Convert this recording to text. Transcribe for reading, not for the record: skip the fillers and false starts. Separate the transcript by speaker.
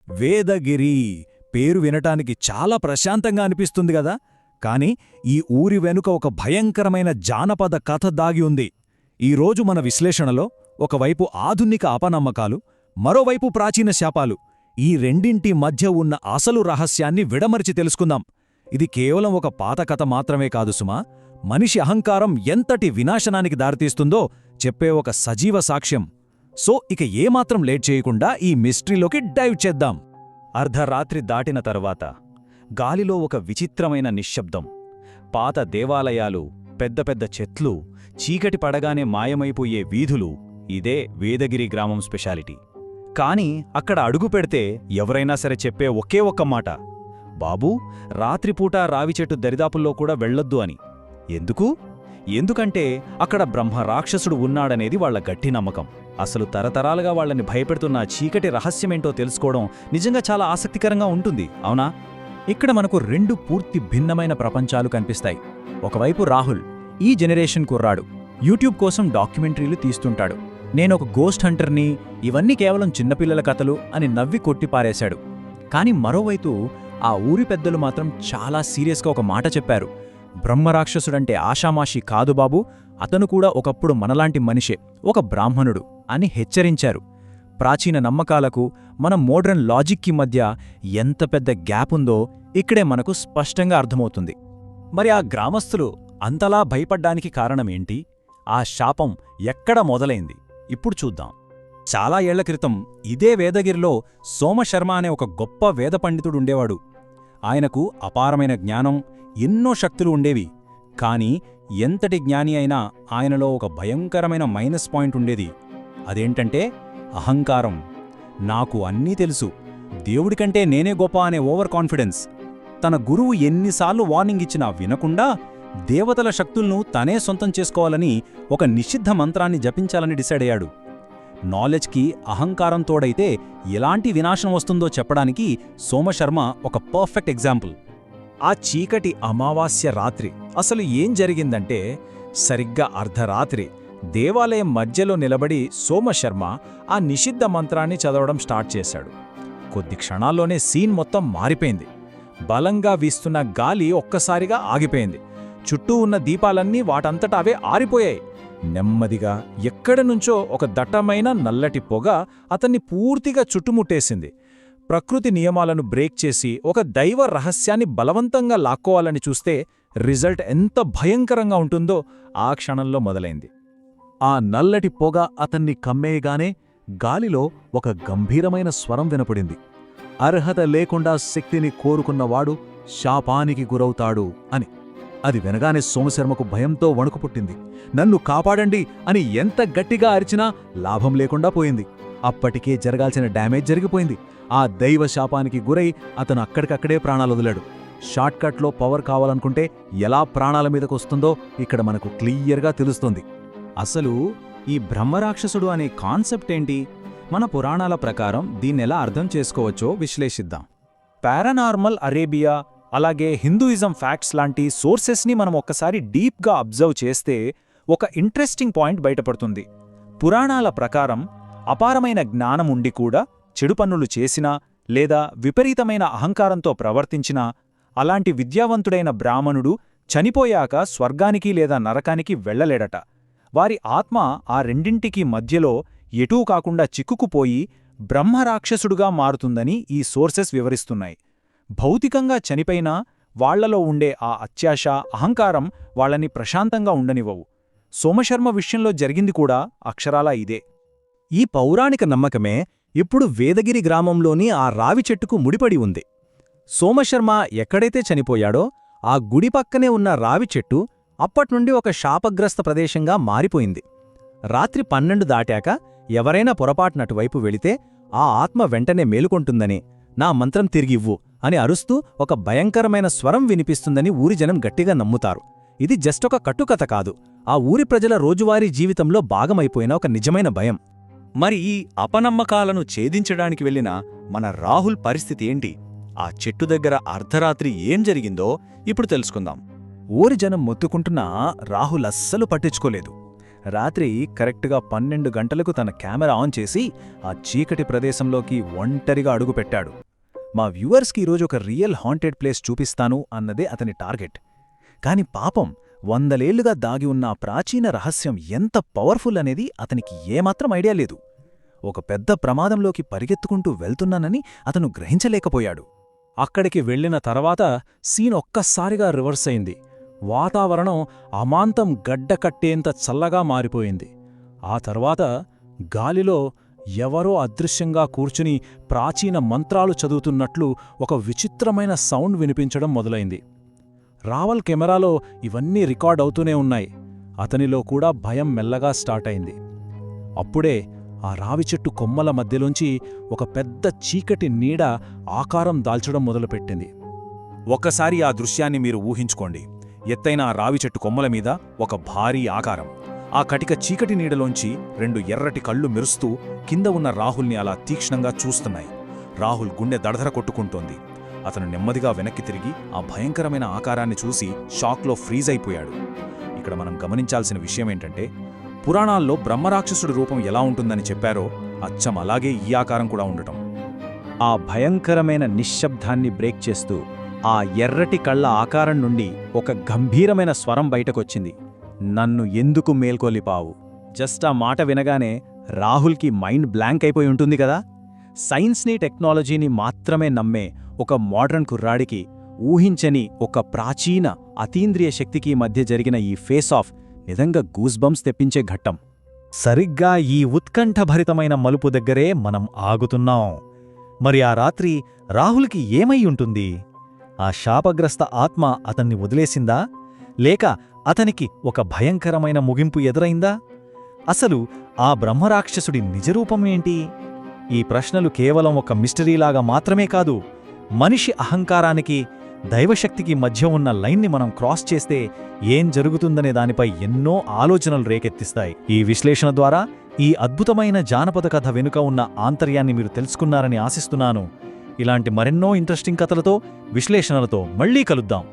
Speaker 1: వేదగిరి పేరు వినటానికి చాలా ప్రశాంతంగా అనిపిస్తుంది గదా, కాని ఈ ఊరి వెనుక ఒక భయంకరమైన జానపద కథ దాగి ఉంది. ఈరోజు మన విశ్లేషణలో ఒకవైపు ఆధునిక అపనమ్మకాలు, మరోవైపు ప్రాచీన శాపాలు, ఈ రెండింటి మధ్య ఉన్న అసలు రహస్యాన్ని విడమరిచి తెలుసుకుందాం. ఇది కేవలం ఒక పాత కథ మాత్రమే కాదు సుమా, మనిషి అహంకారం ఎంతటి వినాశనానికి దారితీస్తుందో చెప్పే ఒక సజీవ సాక్ష్యం. సో ఇక ఏమాత్రం లేట్ చేయకుండా ఈ మిస్టరీలోకి డైవ్ చేద్దాం. అర్ధరాత్రి దాటిన తరువాత గాలిలో ఒక విచిత్రమైన నిశ్శబ్దం. పాత దేవాలయాలు, పెద్ద పెద్ద చెట్లు, చీకటి పడగానే మాయమైపోయే వీధులు, ఇదే వేదగిరి గ్రామం స్పెషాలిటీ. కాని అక్కడ అడుగు పెడితే ఎవరైనా సరే చెప్పే ఒకే ఒక్క మాట, బాబూ, రాత్రిపూట రావిచెట్టు దరిదాపుల్లో కూడా వెళ్లొద్దు అని. ఎందుకంటే అక్కడ బ్రహ్మరాక్షసుడు ఉన్నాడనేది వాళ్ల గట్టి నమ్మకం. అసలు తరతరాలుగా వాళ్లని భయపెడుతున్న చీకటి రహస్యమేంటో తెలుసుకోవడం నిజంగా చాలా ఆసక్తికరంగా ఉంటుంది, అవునా? ఇక్కడ మనకు రెండు పూర్తి భిన్నమైన ప్రపంచాలు కనిపిస్తాయి. ఒకవైపు రాహుల్, ఈ జనరేషన్ కుర్రాడు, యూట్యూబ్ కోసం డాక్యుమెంటరీలు తీస్తుంటాడు. నేనొక గోస్ట్ హంటర్ని, ఇవన్నీ కేవలం చిన్నపిల్లల కథలు అని నవ్వి కొట్టిపారేశాడు. కాని మరోవైపు ఆ ఊరి పెద్దలు మాత్రం చాలా సీరియస్గా ఒక మాట చెప్పారు. బ్రహ్మరాక్షసుడంటే ఆషామాషి కాదు బాబూ, అతను కూడా ఒకప్పుడు మనలాంటి మనిషే, ఒక బ్రాహ్మణుడు అని హెచ్చరించారు. ప్రాచీన నమ్మకాలకు మన మోడ్రన్ లాజిక్కి మధ్య ఎంత పెద్ద గ్యాప్ ఉందో ఇక్కడే మనకు స్పష్టంగా అర్థమవుతుంది. మరి ఆ గ్రామస్తులు అంతలా భయపడ్డానికి కారణమేంటి? ఆ శాపం ఎక్కడ మొదలైంది? ఇప్పుడు చూద్దాం. చాలా ఏళ్ల క్రితం ఇదే వేదగిరిలో సోమశర్మ అనే ఒక గొప్ప వేద పండితుడుండేవాడు. ఆయనకు అపారమైన జ్ఞానం, ఎన్నో శక్తులు ఉండేవి. కాని ఎంతటి జ్ఞాని అయినా ఆయనలో ఒక భయంకరమైన మైనస్ పాయింట్ ఉండేది. అదేంటంటే అహంకారం. నాకు అన్నీ తెలుసు, దేవుడికంటే నేనే గొప్ప అనే ఓవర్ కాన్ఫిడెన్స్. తన గురువు ఎన్నిసార్లు వార్నింగ్ ఇచ్చినా వినకుండా దేవతల శక్తులను తనే సొంతం చేసుకోవాలని ఒక నిషిద్ధ మంత్రాన్ని జపించాలని డిసైడ్ అయ్యాడు. నాలెడ్జ్కి అహంకారం తోడైతే ఎలాంటి వినాశనం వస్తుందో చెప్పడానికి సోమశర్మ ఒక పర్ఫెక్ట్ ఎగ్జాంపుల్. ఆ చీకటి అమావాస్య రాత్రి అసలు ఏం జరిగిందంటే, సరిగ్గా అర్ధరాత్రి దేవాలయం మధ్యలో నిలబడి సోమశర్మ ఆ నిషిద్ధ మంత్రాన్ని చదవడం స్టార్ట్ చేశాడు. కొద్ది క్షణాల్లోనే సీన్ మొత్తం మారిపోయింది. బలంగా వీస్తున్న గాలి ఒక్కసారిగా ఆగిపోయింది. చుట్టూ ఉన్న దీపాలన్నీ వాటంతట అవే ఆరిపోయాయి. నెమ్మదిగా ఎక్కడినుంచో ఒక దట్టమైన నల్లటి పొగ అతన్ని పూర్తిగా చుట్టుముట్టేసింది. ప్రకృతి నియమాలను బ్రేక్ చేసి ఒక దైవ రహస్యాన్ని బలవంతంగా లాక్కోవాలని చూస్తే రిజల్ట్ ఎంత భయంకరంగా ఉంటుందో ఆ క్షణంలో మొదలైంది. ఆ నల్లటి పొగ అతన్ని కమ్మేయగానే గాలిలో ఒక గంభీరమైన స్వరం వినపడింది. అర్హత లేకుండా శక్తిని కోరుకున్నవాడు శాపానికి గురవుతాడు అని. అది వినగానే సోమశర్మకు భయంతో వణుకు పుట్టింది. నన్ను కాపాడండి అని ఎంత గట్టిగా అరిచినా లాభం లేకుండా పోయింది. అప్పటికే జరగాల్సిన డ్యామేజ్ జరిగిపోయింది. ఆ దైవ శాపానికి గురై అతను అక్కడికక్కడే ప్రాణాలొదిలాడు. షార్ట్కట్లో పవర్ కావాలనుకుంటే ఎలా ప్రాణాల మీదకొస్తుందో ఇక్కడ మనకు క్లియర్గా తెలుస్తుంది. అసలు ఈ బ్రహ్మరాక్షసుడు అనే కాన్సెప్ట్ ఏంటి? మన పురాణాల ప్రకారం దీన్నెలా అర్థం చేసుకోవచ్చో విశ్లేషిద్దాం. పారానార్మల్ అరేబియా, అలాగే హిందూయిజం ఫ్యాక్ట్స్ లాంటి సోర్సెస్ని మనం ఒక్కసారి డీప్గా అబ్జర్వ్ చేస్తే ఒక ఇంట్రెస్టింగ్ పాయింట్ బయటపడుతుంది. పురాణాల ప్రకారం అపారమైన జ్ఞానం ఉండి కూడా చెడు పనులు చేసినా లేదా విపరీతమైన అహంకారంతో ప్రవర్తించినా అలాంటి విద్యావంతుడైన బ్రాహ్మణుడు చనిపోయాక స్వర్గానికి లేదా నరకానికి వెళ్లలేడట. వారి ఆత్మ ఆ రెండింటికి మధ్యలో ఎటూ కాకుండా చిక్కుకుపోయి బ్రహ్మరాక్షసుడుగా మారుతుందని ఈ సోర్సెస్ వివరిస్తున్నాయి. భౌతికంగా చనిపోయినా వాళ్లలో ఉండే ఆ అత్యాశ, అహంకారం వాళ్ళని ప్రశాంతంగా ఉండనివ్వవు. సోమశర్మ విషయంలో జరిగింది కూడా అక్షరాలా ఇదే. ఈ పౌరాణిక నమ్మకమే ఇప్పుడు వేదగిరి గ్రామంలోని ఆ రావి చెట్టుకు ముడిపడి ఉంది. సోమశర్మ ఎక్కడైతే చనిపోయాడో ఆ గుడి పక్కనే ఉన్న రావి చెట్టు అప్పట్నుండి ఒక శాపగ్రస్త ప్రదేశంగా మారిపోయింది. రాత్రి 12 దాటాక ఎవరైనా పొరపాటునటువైపు వెళితే ఆ ఆత్మ వెంటనే మేలుకొంటుందని, నా మంత్రం తిరిగివ్వు అని అరుస్తూ ఒక భయంకరమైన స్వరం వినిపిస్తుందని ఊరి జనం గట్టిగా నమ్ముతారు. ఇది జస్ట్ ఒక కట్టుకథ కాదు, ఆ ఊరి ప్రజల రోజువారీ జీవితంలో భాగమైపోయిన ఒక నిజమైన భయం. మరి ఈ అపనమ్మకాలను ఛేదించడానికి వెళ్లిన మన రాహుల్ పరిస్థితి ఏంటి? ఆ చెట్టు దగ్గర అర్ధరాత్రి ఏం జరిగిందో ఇప్పుడు తెలుసుకుందాం. ఊరి జనం మొత్తుకుంటున్నా రాహుల్ అస్సలు పట్టించుకోలేదు. రాత్రి కరెక్ట్గా 12 గంటలకు తన కెమెరా ఆన్ చేసి ఆ చీకటి ప్రదేశంలోకి ఒంటరిగా అడుగుపెట్టాడు. మా వ్యూవర్స్కి ఈరోజు ఒక రియల్ హాంటెడ్ ప్లేస్ చూపిస్తాను అన్నదే అతని టార్గెట్. కాని పాపం 100 ఏళ్లుగా దాగి ఉన్న ఆ ప్రాచీన రహస్యం ఎంత పవర్ఫుల్ అనేది అతనికి ఏమాత్రం ఐడియా లేదు. ఒక పెద్ద ప్రమాదంలోకి పరిగెత్తుకుంటూ వెళ్తున్నానని అతను గ్రహించలేకపోయాడు.
Speaker 2: అక్కడికి వెళ్లిన తర్వాత సీన్ ఒక్కసారిగా రివర్స్ అయింది. వాతావరణం అమాంతం గడ్డకట్టేంత చల్లగా మారిపోయింది. ఆ తర్వాత గాలిలో ఎవరో అదృశ్యంగా కూర్చుని ప్రాచీన మంత్రాలు చదువుతున్నట్లు ఒక విచిత్రమైన సౌండ్ వినిపించడం మొదలైంది. రావల్ కెమెరాలో ఇవన్నీ రికార్డ్ అవుతూనే ఉన్నాయి. అతనిలో కూడా భయం మెల్లగా స్టార్ట్ అయింది. అప్పుడే ఆ రావిచెట్టు కొమ్మల మధ్యలోంచి ఒక పెద్ద చీకటి నీడ ఆకారం దాల్చడం మొదలుపెట్టింది.
Speaker 1: ఒక్కసారి ఆ దృశ్యాన్ని మీరు ఊహించుకోండి. ఎత్తైన ఆ రావిచెట్టు కొమ్మల మీద ఒక భారీ ఆకారం. ఆ కటిక చీకటి నీడలోంచి 2 ఎర్రటి కళ్ళు మెరుస్తూ కింద ఉన్న రాహుల్ని అలా తీక్ష్ణంగా చూస్తున్నాయి. రాహుల్ గుండె దడదర కొట్టుకుంటోంది. అతను నెమ్మదిగా వెనక్కి తిరిగి ఆ భయంకరమైన ఆకారాన్ని చూసి షాక్లో ఫ్రీజ్ అయిపోయాడు. ఇక్కడ మనం గమనించాల్సిన విషయమేంటంటే, పురాణాల్లో బ్రహ్మరాక్షసుడి రూపం ఎలా ఉంటుందని చెప్పారో అచ్చం అలాగే ఈ ఆకారం కూడా ఉండటం.
Speaker 2: ఆ భయంకరమైన నిశ్శబ్దాన్ని బ్రేక్ చేస్తూ ఆ ఎర్రటి కళ్ళ ఆకారం నుండి ఒక గంభీరమైన స్వరం బయటకొచ్చింది. నన్ను ఎందుకు మేల్కొలిపావు? జస్ట్ ఆ మాట వినగానే రాహుల్కి మైండ్ బ్లాంక్ అయిపోయి ఉంటుంది కదా. సైన్స్ని, టెక్నాలజీని మాత్రమే నమ్మే ఒక మోడ్రన్ కుర్రాడికి ఊహించని ఒక ప్రాచీన అతీంద్రియ శక్తికి మధ్య జరిగిన ఈ ఫేస్ ఆఫ్ నిజంగా గూస్బంప్స్ తెప్పించే ఘట్టం.
Speaker 3: సరిగ్గా ఈ ఉత్కంఠభరితమైన మలుపు దగ్గరే మనం ఆగుతున్నాం. మరి ఆ రాత్రి రాహుల్కి ఏమై ఉంటుంది? ఆ శాపగ్రస్త ఆత్మ అతన్ని వదిలేసిందా, లేక అతనికి ఒక భయంకరమైన ముగింపు ఎదురైందా? అసలు ఆ బ్రహ్మరాక్షసుడి నిజరూపమేంటి? ఈ ప్రశ్నలు కేవలం ఒక మిస్టరీలాగా మాత్రమే కాదు, మనిషి అహంకారానికి, దైవశక్తికి మధ్య ఉన్న లైన్ని మనం క్రాస్ చేస్తే ఏం జరుగుతుందనే దానిపై ఎన్నో ఆలోచనలు రేకెత్తిస్తాయి. ఈ విశ్లేషణ ద్వారా ఈ అద్భుతమైన జానపద కథ వెనుక ఉన్న ఆంతర్యాన్ని మీరు తెలుసుకున్నారని ఆశిస్తున్నాను. ఇలాంటి మరెన్నో ఇంట్రెస్టింగ్ కథలతో, విశ్లేషణలతో మళ్ళీ కలుద్దాం.